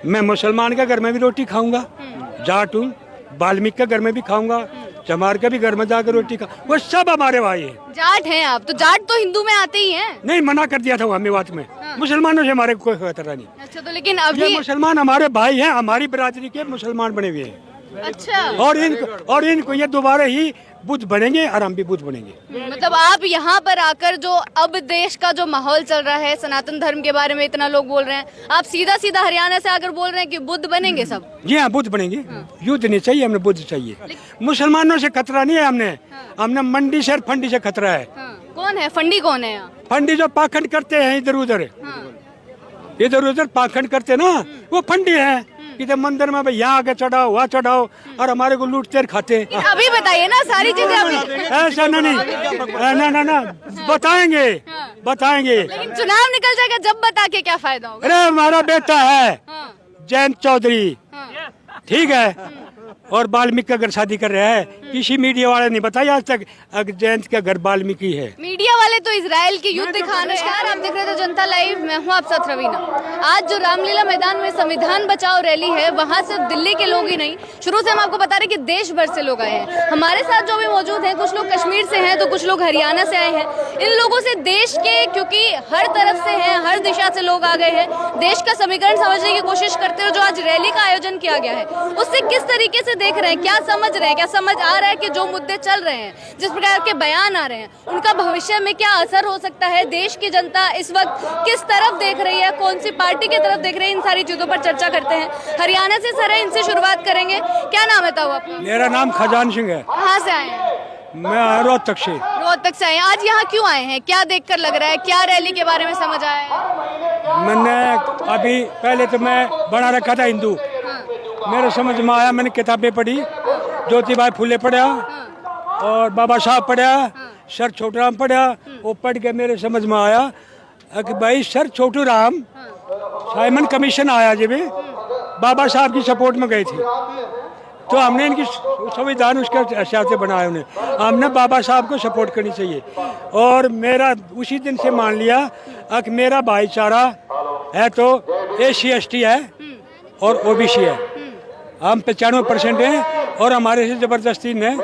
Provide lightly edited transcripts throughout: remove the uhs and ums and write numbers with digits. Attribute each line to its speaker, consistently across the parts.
Speaker 1: मैं मुसलमान के घर में भी रोटी खाऊंगा, जाट हूँ, वाल्मीकि के घर में भी खाऊंगा, चमार के भी घर में जाकर रोटी खा, वो सब हमारे भाई है।
Speaker 2: जाट हैं आप, तो जाट तो हिंदू में आते ही हैं।
Speaker 1: नहीं, मना कर दिया था वो हमें बात में। मुसलमानों से हमारे कोई खतरा नहीं।
Speaker 2: अच्छा, तो लेकिन
Speaker 1: ये
Speaker 2: अभी
Speaker 1: मुसलमान हमारे भाई हैं, हमारी बिरादरी के मुसलमान बने हुए हैं।
Speaker 2: अच्छा,
Speaker 1: और इनको ये दोबारा ही बुद्ध बनेंगे और हम भी बुद्ध बनेंगे।
Speaker 2: मतलब आप यहाँ पर आकर जो अब देश का जो माहौल चल रहा है, सनातन धर्म के बारे में इतना लोग बोल रहे हैं, आप सीधा सीधा हरियाणा से आकर बोल रहे हैं कि बुद्ध बनेंगे सब।
Speaker 1: जी हाँ, बुद्ध बनेंगे। युद्ध नहीं चाहिए हमें, बुद्ध चाहिए। मुसलमानों से खतरा नहीं है हमने मंडी से और फंडी से खतरा है।
Speaker 2: कौन है फंडी, कौन है यहाँ?
Speaker 1: फंडी जो पाखंड करते हैं इधर उधर पाखंड करते ना, वो फंडी है। इधर मंदिर में भाई यहाँ आके चढ़ाओ, वहाँ चढ़ाओ, और हमारे को लूटते खाते।
Speaker 2: अभी बताइए ना सारी चीजें अभी।
Speaker 1: ऐसा नहीं, ना बताएंगे।
Speaker 2: लेकिन चुनाव निकल जाएगा जब बता के क्या फायदा होगा?
Speaker 1: अरे हमारा बेटा है जयंत चौधरी, ठीक है, और वाल्मीकि का घर शादी कर रहा है। किसी मीडिया वाले नहीं बताया आज तक जयंत का घर वाल्मीकि है।
Speaker 2: मीडिया वाले तो इजराइल के युद्ध दिखाने। नमस्कार, आप देख रहे थे जनता लाइव, मैं हूं आप साथ रवीना। आज जो रामलीला मैदान में संविधान बचाओ रैली है, वहां सिर्फ दिल्ली के लोग ही नहीं, शुरू से हम आपको बता रहे कि देश भर से लोग आए हैं। हमारे साथ जो भी मौजूद हैं, कुछ लोग कश्मीर से हैं तो कुछ लोग हरियाणा से आए हैं। इन लोगों से देश के, क्योंकि हर तरफ से हैं, हर दिशा से लोग आ गए हैं, देश का समीकरण समझने की कोशिश करते हुए जो आज रैली का आयोजन किया गया है, उससे किस तरीके से देख रहे हैं, क्या समझ रहे हैं, क्या समझ आ रहा है कि जो मुद्दे चल रहे हैं, जिस प्रकार के बयान आ रहे हैं, उनका भविष्य में क्या असर हो सकता है, देश की जनता इस वक्त किस तरफ देख रही है, कौन सी पार्टी की तरफ देख रही है, इन सारी चीजों पर चर्चा करते हैं। हरियाणा से सर है, इनसे शुरुआत करेंगे। क्या नाम है ताऊ आपका?
Speaker 1: मेरा नाम खजान सिंह है।
Speaker 2: कहाँ से आए हैं?
Speaker 1: मैं रोहतक से।
Speaker 2: रोहतक से आए हैं। आज यहाँ क्यों आए हैं, क्या देखकर लग रहा है, क्या रैली के बारे में समझ आया है?
Speaker 1: मैंने अभी पहले तो मैं बना रखा था हिंदू, मेरे समझ में आया, मैंने किताबें पढ़ी, ज्योतिबाई फुले पढ़ा और बाबा साहब पढ़ा, सर छोटू राम पढ़ा। वो पढ़ के मेरे समझ में आया कि भाई sir Chhotu Ram Simon commission आया जब बाबा साहब की सपोर्ट में गए थे, तो हमने इनकी संविधान उसके हिसाब से बनाया। उन्हें हमने बाबा साहब को सपोर्ट करनी चाहिए। और मेरा उसी दिन से मान लिया कि मेरा भाईचारा है तो SC/ST है और OBC है। हम 95% हैं और हमारे से जबरदस्ती ने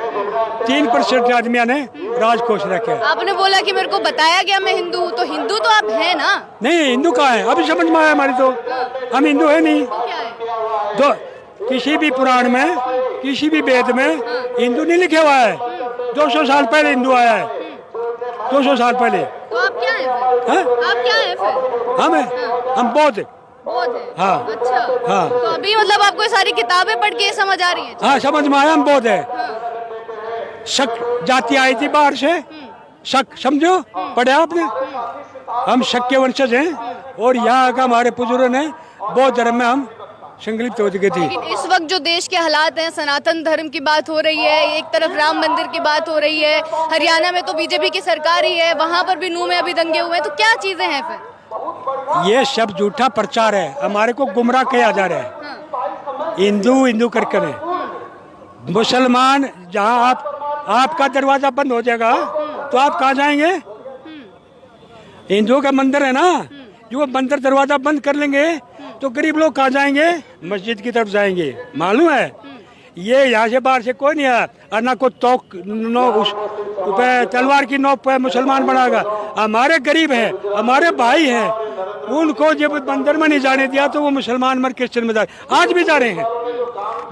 Speaker 1: 3% आदमियों ने राजकोष रखे।
Speaker 2: आपने बोला कि मेरे को बताया गया मैं हिंदू हूँ, तो हिंदू तो आप हैं ना?
Speaker 1: नहीं, हिंदू कहाँ है, अभी समझ में आया हमारी, तो हम हिंदू है नहीं।
Speaker 2: तो क्या है?
Speaker 1: तो किसी भी पुराण में, किसी भी वेद में हिंदू नहीं लिखा हुआ है। 200 साल पहले हिंदू आया है, 200 साल पहले।
Speaker 2: तो आप क्या है फिर? आप क्या है फिर?
Speaker 1: हम बौद्ध।
Speaker 2: बौद्ध है।
Speaker 1: हाँ।
Speaker 2: अच्छा।
Speaker 1: हाँ।
Speaker 2: तो अभी मतलब आपको ये सारी किताबें पढ़ के ये समझ आ रही है?
Speaker 1: हाँ, समझ में आया, हम बौद्ध है। शक जाति आई थी बाहर से, शक समझो, पढ़े आपने? हम शक के वंशज हैं और यहाँ का हमारे बुजुर्गों ने बौद्ध धर्म में हम संकलित हो चुके थे।
Speaker 2: लेकिन इस वक्त जो देश के हालात हैं, सनातन धर्म की बात हो रही है, एक तरफ राम मंदिर की बात हो रही है, हरियाणा में तो बीजेपी की सरकार ही है, वहाँ पर भी नूह में अभी दंगे हुए हैं, तो क्या चीजें हैं फिर?
Speaker 1: ये सब झूठा प्रचार है, हमारे को गुमराह किया जा रहा है। हिंदू करके नहीं। मुसलमान, जहाँ आपका दरवाजा बंद हो जाएगा तो आप कहाँ जाएंगे? हिंदुओं का मंदिर है ना, जो मंदिर दरवाजा बंद कर लेंगे तो गरीब लोग कहाँ जाएंगे? मस्जिद की तरफ जाएंगे। मालूम है, ये यहाँ से बाहर से कोई नहीं है, और ना कोई तोक तलवार की नोक पे मुसलमान बनाएगा। हमारे गरीब हैं, हमारे भाई हैं, उनको जब मंदिर में नहीं जाने दिया तो वो मुसलमान मर क्रिश्चियन में जा, आज भी जा रहे हैं।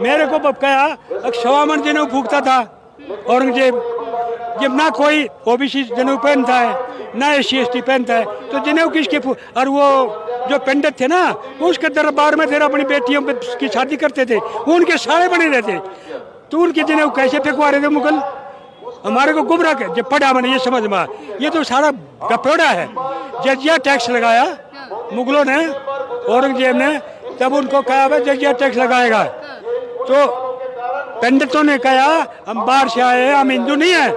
Speaker 1: मेरे को कहा 100 मन जनेऊ फूकता था औरंगजेब, जब ना कोई OBC जनेऊ पहनता है ना SC/ST पहनता है, तो जनेऊ किसके? और वो जो पंडित थे ना, वो उसके दरबार में फिर अपनी बेटियों की शादी करते थे, वो उनके सारे बने रहते, तो उनके जनेऊ कैसे फेंकवा रहे थे मुगल? हमारे को गुमराह कर, जब पढ़ा मैंने ये समझ में, ये तो सारा गपोड़ा है। जजिया टैक्स लगाया मुगलों ने, औरंगजेब ने, तब उनको कहा भाई जजिया टैक्स लगाएगा, तो पंडितों ने कहा हम बाहर से आए हैं, हम हिंदू नहीं है,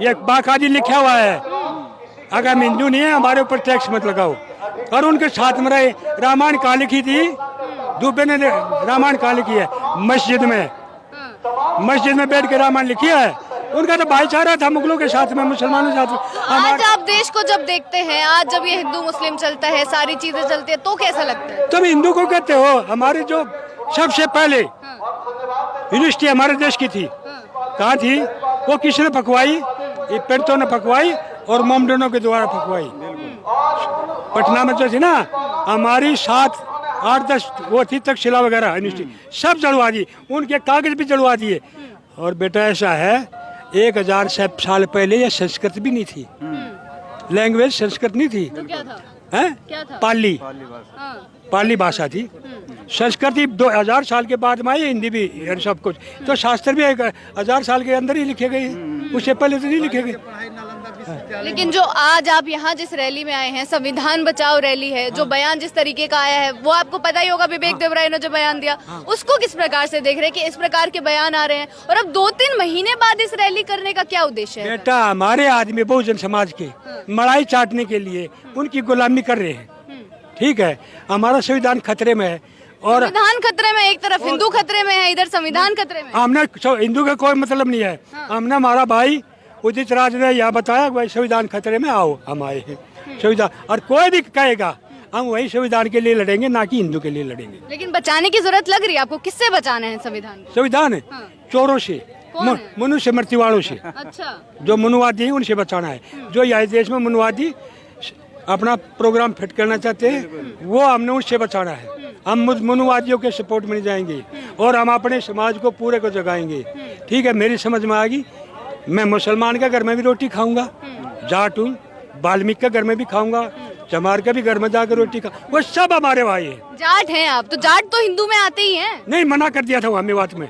Speaker 1: ये बाकायदे लिखा हुआ है, अगर हम हिंदू नहीं है हमारे ऊपर टैक्स मत लगाओ। और उनके साथ में रहे, रामायण कहाँ लिखी थी? दुबे ने रामायण कहाँ लिखी है? मस्जिद में बैठ के रामायण लिखी है। उनका तो भाईचारा था मुगलों के साथ में, मुसलमानों के साथ में।
Speaker 2: आज आप देश को जब देखते हैं, आज जब ये हिंदू मुस्लिम चलता है, सारी चीजें चलती है, तो कैसा लगता है?
Speaker 1: तुम हिंदू को कहते हो? हमारी जो सबसे पहले यूनिवर्सिटी हमारे देश की थी, कहाँ थी? वो किसने पकवाई? ये पेड़ों ने पकवाई और मोमडनों के द्वारा पकवाई। पटना में जो थी ना, हमारी 7, 8, 10 वो थी तक्षशिला वगैरह यूनिवर्सिटी, सब जलवा दी, उनके कागज भी जलवा दिए। और बेटा ऐसा है, 1000 साल पहले ये संस्कृत भी नहीं थी, लैंग्वेज संस्कृत नहीं थी,
Speaker 2: तो क्या था?
Speaker 1: हैं?
Speaker 2: क्या था?
Speaker 1: पाली,
Speaker 2: हाँ।
Speaker 1: पाली भाषा थी। संस्कृति 2000 साल के बाद में आई, हिंदी भी और सब कुछ। तो शास्त्र भी 1000 साल के अंदर ही लिखे गए हैं, उससे पहले तो नहीं लिखे गए।
Speaker 2: लेकिन जो आज आप यहाँ जिस रैली में आए हैं, संविधान बचाओ रैली है, जो बयान जिस तरीके का आया है, वो आपको पता ही होगा, विवेक देवराय ने जो बयान दिया, उसको किस प्रकार से देख रहे हैं कि इस प्रकार के बयान आ रहे हैं? और अब 2-3 महीने बाद इस रैली करने का क्या उद्देश्य है?
Speaker 1: बेटा, हमारे आदमी बहुजन समाज के मलाई चाटने के लिए उनकी गुलामी कर रहे हैं, ठीक है? हमारा संविधान खतरे में है। और
Speaker 2: संविधान खतरे में, एक तरफ हिंदू खतरे में है, इधर संविधान खतरे में।
Speaker 1: हमने हिंदू का कोई मतलब नहीं है। हमने, हमारा भाई उदित राज ने यह बताया कि भाई संविधान खतरे में, आओ हम आए हैं संविधान। और कोई भी कहेगा हम वही संविधान के लिए लड़ेंगे, ना कि हिंदू के लिए लड़ेंगे।
Speaker 2: लेकिन बचाने की जरूरत लग रही है आपको? किससे बचाना है संविधान को?
Speaker 1: संविधान चोरों से,
Speaker 2: कौन है?
Speaker 1: मनुष्य मृत्यु वालों से।
Speaker 2: अच्छा,
Speaker 1: जो मनुवादी है उनसे बचाना है। जो यहाँ देश में मनुवादी अपना प्रोग्राम फिट करना चाहते हैं, वो हमने उससे बचाना है। हम मनुवादियों के सपोर्ट में नहीं जाएंगे और हम अपने समाज को पूरे को जगाएंगे, ठीक है? मेरी समझ में आ गई। मैं मुसलमान के घर में भी रोटी खाऊंगा, जाट हूँ, वाल्मीकि के घर में भी खाऊंगा, चमार के भी घर में जाकर रोटी खा, वो सब हमारे भाई है।
Speaker 2: जाट हैं आप? तो जाट तो हिंदू में आते ही हैं।
Speaker 1: नहीं, मना कर दिया था वहाँ मेवात में,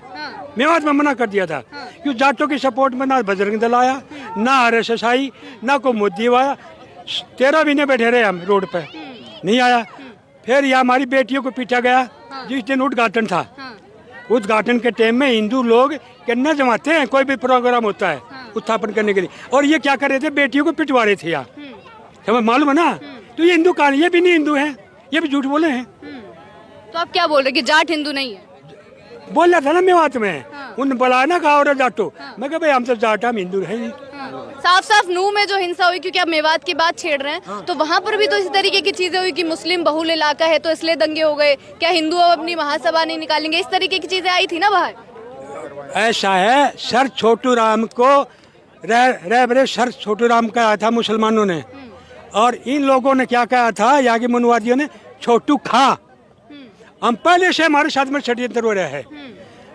Speaker 1: मेवात में मना कर दिया था। क्यों? जाटों के सपोर्ट में ना बजरंग दल आया, ना RSS आई, ना कोई मोदी आया। 13 महीने बैठे रहे हम रोड पे, नहीं आया। फिर यहाँ हमारी बेटियों को पीटा गया जिस दिन उद्घाटन था। उद्घाटन के टाइम में हिंदू लोग किन्ना जमाते हैं, कोई भी प्रोग्राम होता है उत्थापन करने के लिए, और ये क्या कर रहे थे? बेटियों को पिटवा रहे थे यहाँ। समझ मालूम है ना? तो ये हिंदू कहानी, ये भी नहीं हिंदू है, ये भी झूठ बोले हैं।
Speaker 2: तो आप क्या बोल रहे कि जाट हिंदू नहीं है?
Speaker 1: बोल रहा था ना मेवात में, उन बुलाया ना कहा और जाटो, मैं कहा भाई हम तो जाट, हम हिंदू है नहीं।
Speaker 2: साफ साफ नूह में जो हिंसा हुई, क्योंकि आप मेवात की बात छेड़ रहे हैं, तो वहाँ पर भी तो इस तरीके की चीजें हुई कि मुस्लिम बहुल इलाका है तो इसलिए दंगे हो गए, क्या हिंदू अब अपनी महासभा नहीं निकालेंगे, इस तरीके की चीजें आई थी ना बाहर।
Speaker 1: ऐसा है, सर छोटू राम को रहबरे सर छोटू राम कहा था मुसलमानों ने, और इन लोगों ने क्या कहा था, यहाँ के मनुवादियों ने, छोटू खा। हम पहले से हमारे साथ में षड्यंत्र हो रहा है,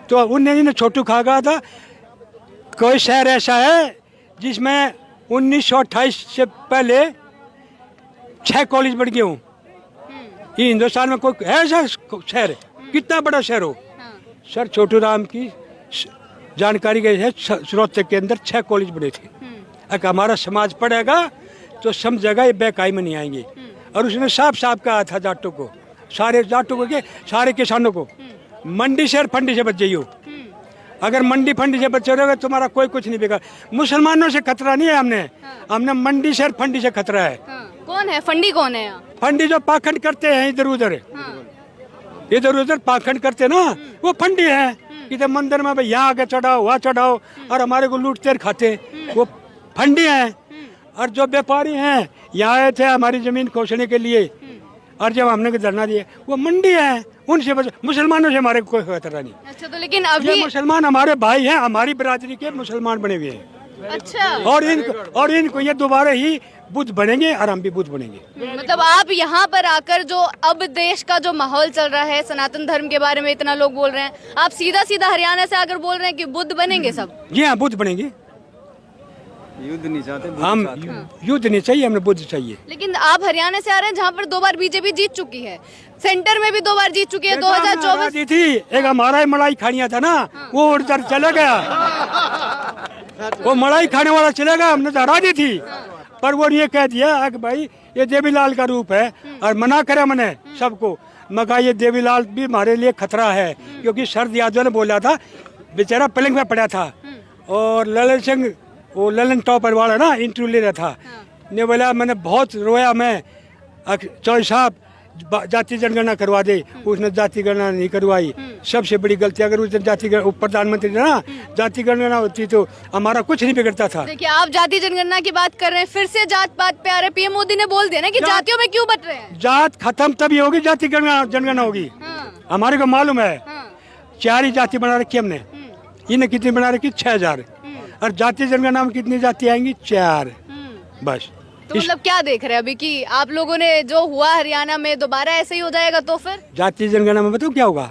Speaker 1: तो उनने छोटू खा कहा था। कोई शहर ऐसा है जिसमें 1928 से पहले 6 कॉलेज बढ़ गए हूँ। ये हिंदुस्तान में कोई है ऐसा शहर? कितना बड़ा शहर हो? सर छोटू राम की जानकारी गई है, स्रोत के अंदर 6 कॉलेज बने थे। अगर हमारा समाज पढ़ेगा तो समझेगा ये बेकाई में नहीं आएंगे। और उसने साफ साफ कहा था जाटों को, सारे जाटों को, सारे किसानों को, मंडी से और फंडी से बच जाइयो। अगर मंडी फंडी से बचे रहोगे तुम्हारा कोई कुछ नहीं बिगड़। मुसलमानों से खतरा नहीं है, हमने मंडी से और फंडी से खतरा है।
Speaker 2: कौन है फंडी? कौन है यहाँ?
Speaker 1: फंडी जो पाखंड करते हैं इधर उधर पाखंड करते ना, वो फंडी है। इधर मंदिर में भाई यहाँ आगे चढ़ाओ, वहाँ चढ़ाओ, और हमारे को लूटते खाते, वो फंडी है। और जो व्यापारी हैं यहाँ आए थे हमारी जमीन खोसने के लिए, और जब हमने धरना दिया, वो मंडी है, उनसे मुसलमानों से हमारे कोई खतरा नहीं।
Speaker 2: अच्छा, तो लेकिन अभी
Speaker 1: मुसलमान हमारे भाई हैं, हमारी बिरादरी के मुसलमान बने हुए हैं।
Speaker 2: अच्छा,
Speaker 1: और इनको ये दोबारा ही बुद्ध बनेंगे और हम भी बुद्ध बनेंगे।
Speaker 2: मतलब आप यहाँ पर आकर जो अब देश का जो माहौल चल रहा है, सनातन धर्म के बारे में इतना लोग बोल रहे हैं, आप सीधा सीधा हरियाणा से आकर बोल रहे हैं कि बुद्ध बनेंगे सब?
Speaker 1: जी हाँ, बुद्ध बनेंगे।
Speaker 3: युद्ध नहीं चाहते,
Speaker 1: हम युद्ध नहीं चाहिए, हमें बुद्ध चाहिए।
Speaker 2: लेकिन आप हरियाणा से आ रहे हैं जहाँ पर 2 बार बीजेपी जीत चुकी है, सेंटर में भी 2 बार जीत चुकी है, 2024
Speaker 1: थी। एक हमारा ही मलाई खानिया था ना, वो उधर चला गया, वो मलाई खाने वाला चला गया, हमने तो हरा दी थी। पर वो ये कह दिया कि भाई ये देवीलाल का रूप है, और मना करे मैंने सबको। मैं कहा ये देवीलाल भी हमारे लिए खतरा है, क्योंकि शरद यादव ने बोला था, बेचारा पलंग पे पड़ा था, और ललन सिंह, वो ललन टॉपर वाला ना इंटरव्यू ले रहा था, ने बोला मैंने बहुत रोया, मैं चौधरी साहब जाति जनगणना करवा दे, उसने जाति गणना नहीं करवाई। सबसे बड़ी गलती, अगर उसने जाति प्रधानमंत्री ना जाति गणना होती तो हमारा कुछ नहीं बिगड़ता था।
Speaker 2: देखिए आप जाति जनगणना की बात कर रहे हैं, फिर से जात पात पे आ रहे। पीएम मोदी ने बोल दिया ना कि जातियों में क्यों बट रहे हैं।
Speaker 1: जात खत्म तभी होगी जाति जनगणना होगी। हमारे को मालूम है 4 ही जाति बना रखी हमने, इन्हें कितनी बना रखी 6000, और जाति जनगणना में कितनी जाति आएंगी 4 बस।
Speaker 2: तो मतलब क्या देख रहे हैं अभी कि आप लोगों ने जो हुआ हरियाणा में दोबारा ऐसे ही हो जाएगा तो फिर
Speaker 1: जाति जनगणना में बताओ क्या होगा।